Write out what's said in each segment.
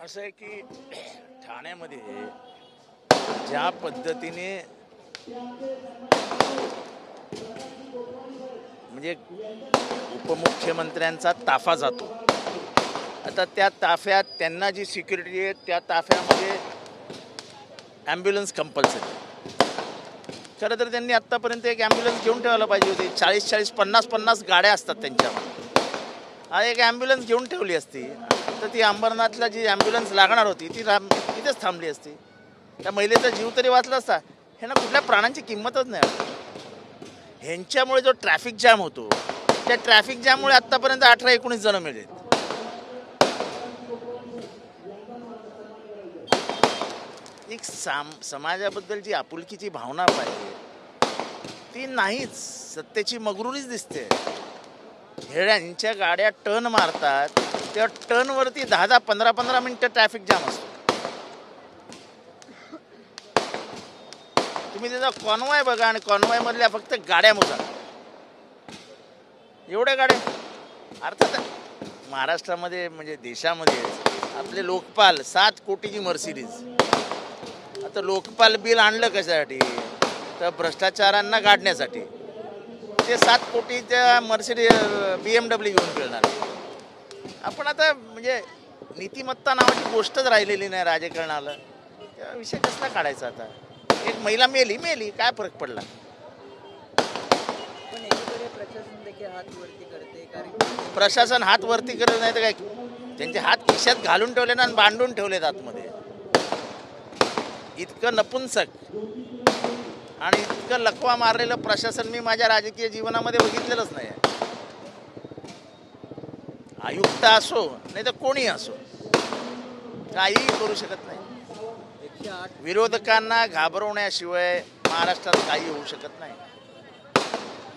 असं आहे की ठाण्यामध्ये ज्या पद्धतीने म्हणजे उपमुख्यमंत्र्यांचा ताफा जातो, आता त्या ताफ्यात त्यांना जी सिक्युरिटी आहे त्या ताफ्यामध्ये ॲम्ब्युलन्स कंपल्सरी. खरं तर त्यांनी आत्तापर्यंत एक ॲम्ब्युलन्स घेऊन ठेवायला पाहिजे होती. 40-40, 50-50 गाड्या असतात त्यांच्यावर. हा एक ॲम्ब्युलन्स घेऊन ठेवली असती तर ती अंबरनाथला जी ॲम्ब्युलन्स लागणार होती ती तिथेच थांबली असती. त्या महिलेचा जीव तरी वाचला असता. ह्यांना कुठल्या प्राणांची किंमतच नाही. ह्यांच्यामुळे जो ट्रॅफिक जॅम होतो त्या ट्रॅफिक जॅममुळे आत्तापर्यंत 18-19 जण मेले. एक समाजाबद्दलची आपुलकीची भावना पाहिजे ती नाहीच. सत्तेची मगरुरीच दिसते. हेड्यांच्या गाड्या टर्न मारतात त्या टर्नवरती 10-10, 15-15 मिनिटं ट्रॅफिक जाम असतो. तुम्ही त्याचा कॉन्वॉय बघा आणि कॉन्वॉय मधल्या फक्त गाड्या मोजा, एवढ्या गाड्या. अर्थात महाराष्ट्रामध्ये म्हणजे देशामध्ये आपले लोकपाल 7 कोटीची मर्सिडीज. आता लोकपाल बिल आणलं कशासाठी? तर भ्रष्टाचारांना गाडण्यासाठी. ते 7 कोटीच्या मर्सिडीज BMW घेऊन फिरणार. आपण आता म्हणजे नीतिमत्ता नावाची गोष्टच राहिलेली नाही राजकारणाला. त्या विषय कसला काढायचा आता? एक महिला मेली काय फरक पडला? पण एकीकडे प्रशासन देखील हात वरती करते. कारण प्रशासन हात वरती करत नाही तर काय? त्यांचे हात खिशात घालून ठेवले ना आणि बांधून ठेवलेत आतमध्ये. इतकं नपुंसक आणि इतकं लकवा मारलेलं प्रशासन मी माझ्या राजकीय जीवनामध्ये बघितलेलंच नाही. आयुक्त असो नाही तर कोणी असो काहीही करू शकत नाही. विरोधकांना घाबरवण्याशिवाय महाराष्ट्रात काही होऊ शकत नाही.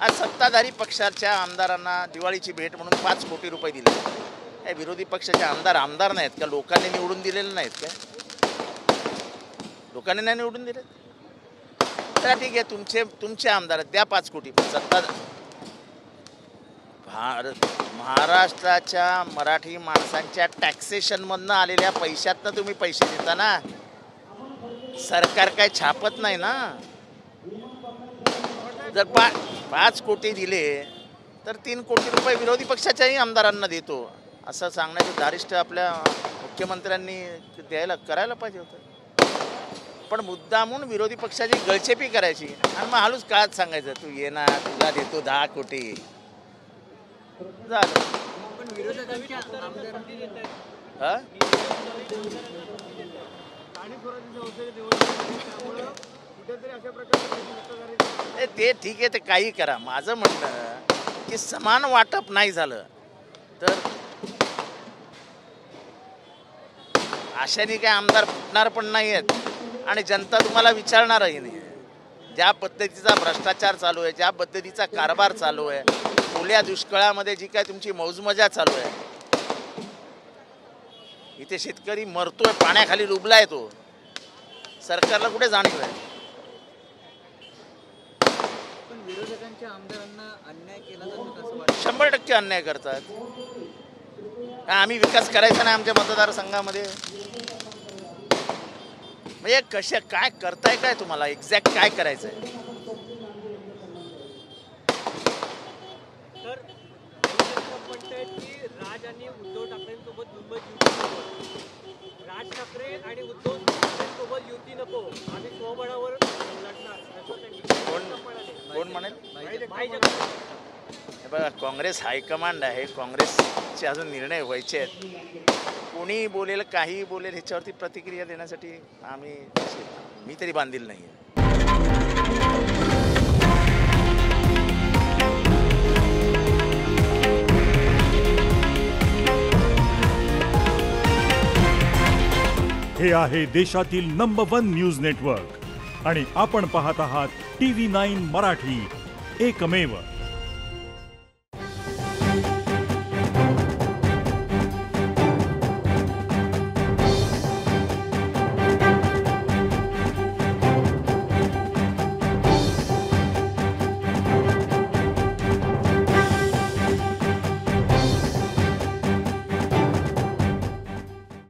आज सत्ताधारी पक्षाच्या आमदारांना दिवाळीची भेट म्हणून 5 कोटी रुपये दिले. हे विरोधी पक्षाचे आमदार नाहीत का? लोकांनी निवडून दिलेले नाहीत का? लोकांनी नाही निवडून दिले तर ठीक आहे, तुमचे आमदार द्या 5 कोटी. सत्ता महाराष्ट्राच्या मराठी माणसांच्या टॅक्सेशनमधनं आलेल्या पैशातनं तुम्ही पैसे देता ना. सरकार काय छापत नाही ना. जर 5 कोटी दिले तर 3 कोटी रुपये विरोधी पक्षाच्याही आमदारांना देतो असं सांगण्याचे धारिष्ट आपल्या मुख्यमंत्र्यांनी करायला पाहिजे होतं. पण मुद्दामून विरोधी पक्षाची गळचेपी करायची आणि मग हालूच काच सांगायचं तू ये ना तुला देतो 10 कोटी झालं. पण विरोधकांच्या ते ठीक आहे, ते काही करा. माझं म्हणणं की समान वाटप नाही झालं तर आशाने काय आमदार फुटणार पण नाही आहेत आणि जनता तुम्हाला विचारणारही नाही. ज्या पद्धतीचा भ्रष्टाचार चालू आहे, ज्या पद्धतीचा कारभार चालू आहे, ओल्या दुष्काळामध्ये जी काय तुमची मौजमजा चालू आहे, इथे शेतकरी मरतोय, पाण्याखाली डुबलाय, तो सरकारला कुठे जाणीव आहे? पण विरोधकांच्या आमदारांना अन्याय केला जातो असं वाटतं. 100% अन्याय करतात. आम्ही विकास करायचा नाही आमच्या मतदारसंघामध्ये म्हणजे काय करताय? काय तुम्हाला एक्झॅक्ट काय करायचंय? तर म्हणतायत की राज आणि उद्धव ठाकरेंसोबत मुंबईत राज ठाकरे आणि उद्धव ठाकरेंसोबत युती नको, आम्ही स्वबळावर लढणार. कोण म्हणेल? हे बघा, काँग्रेस हायकमांड आहे. काँग्रेसचे अजून निर्णय व्हायचे आहेत. कोणी बोलेल, काही बोलेल, ह्याच्यावरती प्रतिक्रिया देण्यासाठी मी तरी बांधील नाही. हे आहे देशातील नंबर 1 न्यूज नेटवर्क आणि आपण पाहत आहात TV9 मराठी, एकमेव.